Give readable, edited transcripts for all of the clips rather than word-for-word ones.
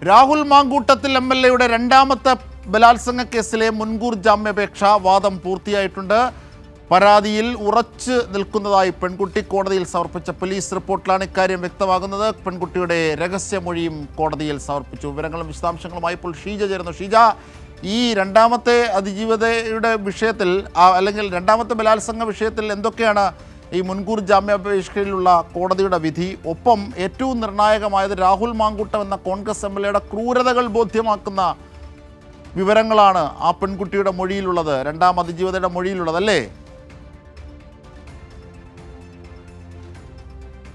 രാഹുൽ മാങ്കൂട്ടത്തിൽ എംഎൽഎയുടെ രണ്ടാമത്തെ ബലാത്സംഗ കേസിലെ മുൻകൂർ ജാമ്യാപേക്ഷ വാദം പൂർത്തിയായിട്ടുണ്ട്. പരാതിയിൽ ഉറച്ചു നിൽക്കുന്നതായി പെൺകുട്ടി കോടതിയിൽ സമർപ്പിച്ച പോലീസ് റിപ്പോർട്ടിലാണ് ഇക്കാര്യം വ്യക്തമാകുന്നത്. പെൺകുട്ടിയുടെ രഹസ്യമൊഴിയും കോടതിയിൽ സമർപ്പിച്ചു. വിവരങ്ങളും വിശദാംശങ്ങളുമായി ഇപ്പോൾ ഷീജ ചേരുന്നു. ഷീജ, ഈ രണ്ടാമത്തെ അതിജീവതയുടെ വിഷയത്തിൽ അല്ലെങ്കിൽ രണ്ടാമത്തെ ബലാത്സംഗ വിഷയത്തിൽ എന്തൊക്കെയാണ് ഈ മുൻകൂർ ജാമ്യാപേക്ഷയിലുള്ള കോടതിയുടെ വിധി? ഒപ്പം ഏറ്റവും നിർണായകമായത് രാഹുൽ മാങ്കൂട്ടം എന്ന കോൺഗ്രസ് എംഎൽഎയുടെ ക്രൂരതകൾ ബോധ്യമാക്കുന്ന വിവരങ്ങളാണ് ആ പെൺകുട്ടിയുടെ മൊഴിയിലുള്ളത്, രണ്ടാം അതിജീവതയുടെ മൊഴിയിലുള്ളത്, അല്ലേ?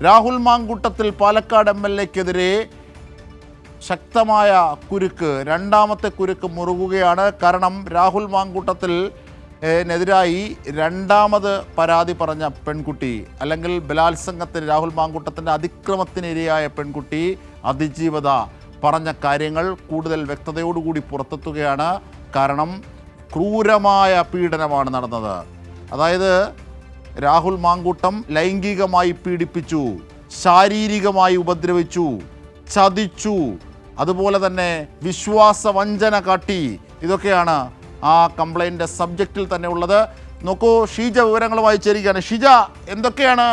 രാഹുൽ മാങ്കൂട്ടത്തിൽ പാലക്കാട് എംഎൽഎക്കെതിരെ ശക്തമായ കുരുക്ക്, രണ്ടാമത്തെ കുരുക്ക് മുറുകുകയാണ്. കാരണം രാഹുൽ മാങ്കൂട്ടത്തിൽ നെതിരായി രണ്ടാമത് പരാതി പറഞ്ഞ പെൺകുട്ടി, അല്ലെങ്കിൽ ബലാത്സംഗത്തിന് രാഹുൽ മാങ്കൂട്ടത്തിൻ്റെ അതിക്രമത്തിനിരയായ പെൺകുട്ടി അതിജീവത പറഞ്ഞ കാര്യങ്ങൾ കൂടുതൽ വ്യക്തതയോടുകൂടി പുറത്തെത്തുകയാണ്. കാരണം ക്രൂരമായ പീഡനമാണ് നടന്നത്. അതായത് രാഹുൽ മാങ്കൂട്ടം ലൈംഗികമായി പീഡിപ്പിച്ചു, ശാരീരികമായി ഉപദ്രവിച്ചു, ചതിച്ചു, അതുപോലെ തന്നെ വിശ്വാസവഞ്ചന കാട്ടി. ഇതൊക്കെയാണ് ആ കംപ്ലൈൻറ്റിൻ്റെ സബ്ജക്റ്റിൽ തന്നെ ഉള്ളത്. നോക്കൂ, ഷീജ വിവരങ്ങളുമായി ചേരുകയാണ്. ഷീജ, എന്തൊക്കെയാണ്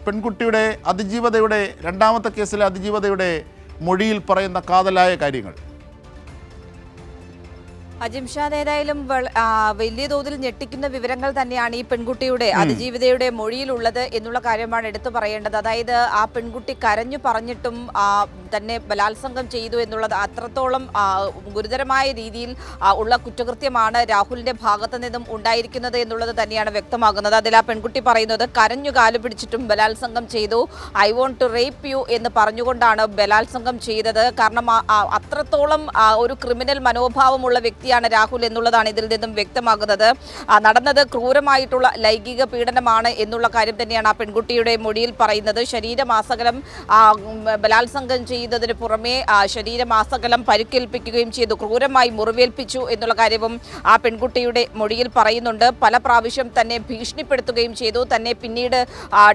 പെൺകുട്ടിയുടെ അതിജീവതയുടെ രണ്ടാമത്തെ കേസിലെ അതിജീവതയുടെ മൊഴിയിൽ പറയുന്ന കാതലായ കാര്യങ്ങൾ? അജിംഷാദ്, ഏതായാലും വലിയ തോതിൽ ഞെട്ടിക്കുന്ന വിവരങ്ങൾ തന്നെയാണ് ഈ പെൺകുട്ടിയുടെ അതിജീവിതയുടെ മൊഴിയിലുള്ളത് എന്നുള്ള കാര്യമാണ് എടുത്തു പറയേണ്ടത്. അതായത് ആ പെൺകുട്ടി കരഞ്ഞു പറഞ്ഞിട്ടും തന്നെ ബലാത്സംഗം ചെയ്തു എന്നുള്ളത് അത്രത്തോളം ഗുരുതരമായ രീതിയിൽ ഉള്ള കുറ്റകൃത്യമാണ് രാഹുലിന്റെ ഭാഗത്തു നിന്നും ഉണ്ടായിരിക്കുന്നത് എന്നുള്ളത് തന്നെയാണ് വ്യക്തമാകുന്നത്. അതിൽ ആ പെൺകുട്ടി പറയുന്നത് കരഞ്ഞു കാലു പിടിച്ചിട്ടും ബലാത്സംഗം ചെയ്തു, I want to rape you എന്ന് പറഞ്ഞുകൊണ്ടാണ് ബലാത്സംഗം ചെയ്തത്. കാരണം അത്രത്തോളം ഒരു ക്രിമിനൽ മനോഭാവമുള്ള വ്യക്തിയാണ് രാഹുൽ എന്നുള്ളതാണ് ഇതിൽ നിന്നും വ്യക്തമാകുന്നത്. നടന്നത് ക്രൂരമായിട്ടുള്ള ലൈംഗിക പീഡനമാണ് എന്നുള്ള കാര്യം തന്നെയാണ് ആ പെൺകുട്ടിയുടെ മൊഴിയിൽ പറയുന്നത്. ശരീരമാസകലം ബലാത്സംഗം ചെയ്യുന്നതിന് പുറമെ ശരീരമാസകലം പരിക്കേൽപ്പിക്കുകയും ചെയ്തു, ക്രൂരമായി മുറിവേൽപ്പിച്ചു എന്നുള്ള കാര്യവും ആ പെൺകുട്ടിയുടെ മൊഴിയിൽ പറയുന്നുണ്ട്. പല പ്രാവശ്യം തന്നെ ഭീഷണിപ്പെടുത്തുകയും ചെയ്തു, തന്നെ പിന്നീട്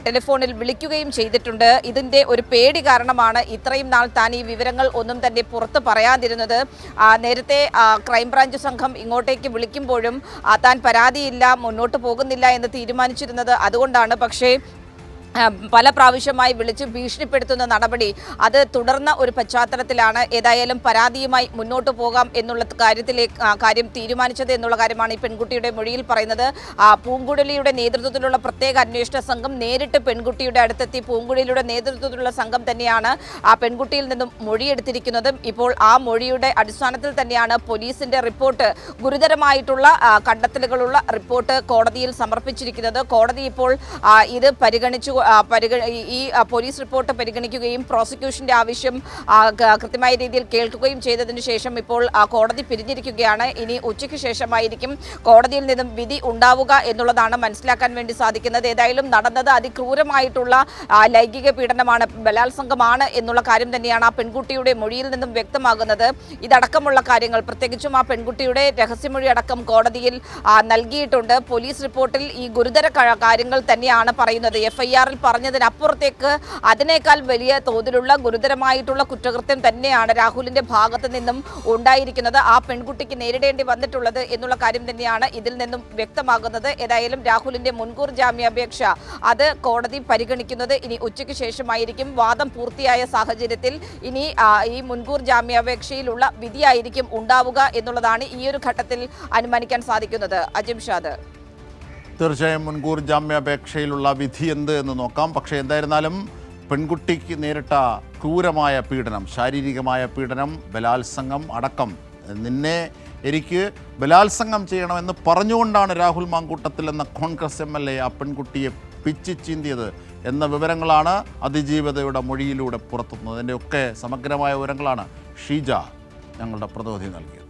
ടെലിഫോണിൽ വിളിക്കുകയും ചെയ്തിട്ടുണ്ട്. ഇതിൻ്റെ ഒരു പേടി കാരണമാണ് ഇത്രയും നാൾ താൻ ഈ വിവരങ്ങൾ ഒന്നും തന്നെ പുറത്ത് പറയാതിരുന്നത്. നേരത്തെ ക്രൈംബ്രാഞ്ച് സംഘം ഇങ്ങോട്ടേക്ക് വിളിക്കുമ്പോഴും താൻ പരാതിയില്ല, മുന്നോട്ട് പോകുന്നില്ല എന്ന് തീരുമാനിച്ചിരുന്നത് അതുകൊണ്ടാണ്. പക്ഷേ പല പ്രാവശ്യമായി വിളിച്ച് ഭീഷണിപ്പെടുത്തുന്ന നടപടി അത് തുടർന്ന ഒരു പശ്ചാത്തലത്തിലാണ് ഏതായാലും പരാതിയുമായി മുന്നോട്ട് പോകാം എന്നുള്ള കാര്യം തീരുമാനിച്ചത് എന്നുള്ള കാര്യമാണ് ഈ പെൺകുട്ടിയുടെ മൊഴിയിൽ പറയുന്നത്. പൂങ്കുഴലിയുടെ നേതൃത്വത്തിലുള്ള പ്രത്യേക അന്വേഷണ സംഘം നേരിട്ട് പെൺകുട്ടിയുടെ അടുത്തെത്തി, പൂങ്കുഴലിയുടെ നേതൃത്വത്തിലുള്ള സംഘം തന്നെയാണ് ആ പെൺകുട്ടിയിൽ നിന്നും മൊഴിയെടുത്തിരിക്കുന്നത്. ഇപ്പോൾ ആ മൊഴിയുടെ അടിസ്ഥാനത്തിൽ തന്നെയാണ് പോലീസിന്റെ റിപ്പോർട്ട്, ഗുരുതരമായിട്ടുള്ള കണ്ടെത്തലുകളുള്ള റിപ്പോർട്ട് കോടതിയിൽ സമർപ്പിച്ചിരിക്കുന്നത്. കോടതി ഇപ്പോൾ ഇത് പരിഗണിച്ചു ഈ പോലീസ് റിപ്പോർട്ട് പരിഗണിക്കുകയും പ്രോസിക്യൂഷന്റെ ആവശ്യം കൃത്യമായ രീതിയിൽ കേൾക്കുകയും ചെയ്തതിനു ശേഷം ഇപ്പോൾ കോടതി പിരിഞ്ഞിരിക്കുകയാണ്. ഇനി ഉച്ചയ്ക്ക് ശേഷമായിരിക്കും കോടതിയിൽ നിന്നും വിധി ഉണ്ടാവുക എന്നുള്ളതാണ് മനസ്സിലാക്കാൻ വേണ്ടി സാധിക്കുന്നത്. ഏതായാലും നടന്നത് അതിക്രൂരമായിട്ടുള്ള ലൈംഗിക പീഡനമാണ്, ബലാത്സംഗമാണ് എന്നുള്ള കാര്യം തന്നെയാണ് ആ പെൺകുട്ടിയുടെ മൊഴിയിൽ നിന്നും വ്യക്തമാകുന്നത്. ഇതടക്കമുള്ള കാര്യങ്ങൾ, പ്രത്യേകിച്ചും ആ പെൺകുട്ടിയുടെ രഹസ്യമൊഴി അടക്കം കോടതിയിൽ നൽകിയിട്ടുണ്ട്. പോലീസ് റിപ്പോർട്ടിൽ ഈ ഗുരുതര കാര്യങ്ങൾ തന്നെയാണ് പറയുന്നത്. FIR പറഞ്ഞതിനപ്പുറത്തേക്ക് അതിനേക്കാൾ വലിയ തോതിലുള്ള ഗുരുതരമായിട്ടുള്ള കുറ്റകൃത്യം തന്നെയാണ് രാഹുലിന്റെ ഭാഗത്ത് നിന്നും ഉണ്ടായിരിക്കുന്നത്, ആ പെൺകുട്ടിക്ക് നേരിടേണ്ടി വന്നിട്ടുള്ളത് എന്നുള്ള കാര്യം തന്നെയാണ് ഇതിൽ നിന്നും വ്യക്തമാകുന്നത്. ഏതായാലും രാഹുലിന്റെ മുൻകൂർ ജാമ്യാപേക്ഷ അത് കോടതി പരിഗണിക്കുന്നത് ഇനി ഉച്ചയ്ക്ക് ശേഷമായിരിക്കും. വാദം പൂർത്തിയായ സാഹചര്യത്തിൽ ഇനി ഈ മുൻകൂർ ജാമ്യാപേക്ഷയിലുള്ള വിധിയായിരിക്കും ഉണ്ടാവുക എന്നുള്ളതാണ് ഈ ഒരു ഘട്ടത്തിൽ അനുമാനിക്കാൻ സാധിക്കുന്നത്. അജിംഷാദ്, തീർച്ചയായും മുൻകൂർ ജാമ്യാപേക്ഷയിലുള്ള വിധി എന്ത് എന്ന് നോക്കാം. പക്ഷേ എന്തായിരുന്നാലും പെൺകുട്ടിക്ക് നേരിട്ട ക്രൂരമായ പീഡനം, ശാരീരികമായ പീഡനം, ബലാത്സംഗം അടക്കം, എനിക്ക് ബലാത്സംഗം ചെയ്യണമെന്ന് പറഞ്ഞുകൊണ്ടാണ് രാഹുൽ മാങ്കൂട്ടത്തിൽ എന്ന കോൺഗ്രസ് MLA ആ പെൺകുട്ടിയെ പിച്ചി ചീന്തിയത് എന്ന വിവരങ്ങളാണ് അതിജീവതയുടെ മൊഴിയിലൂടെ പുറത്തുന്നത്. അതിൻ്റെയൊക്കെ സമഗ്രമായ വിവരങ്ങളാണ് ഷീജ ഞങ്ങളുടെ പ്രതിനിധി നൽകിയത്.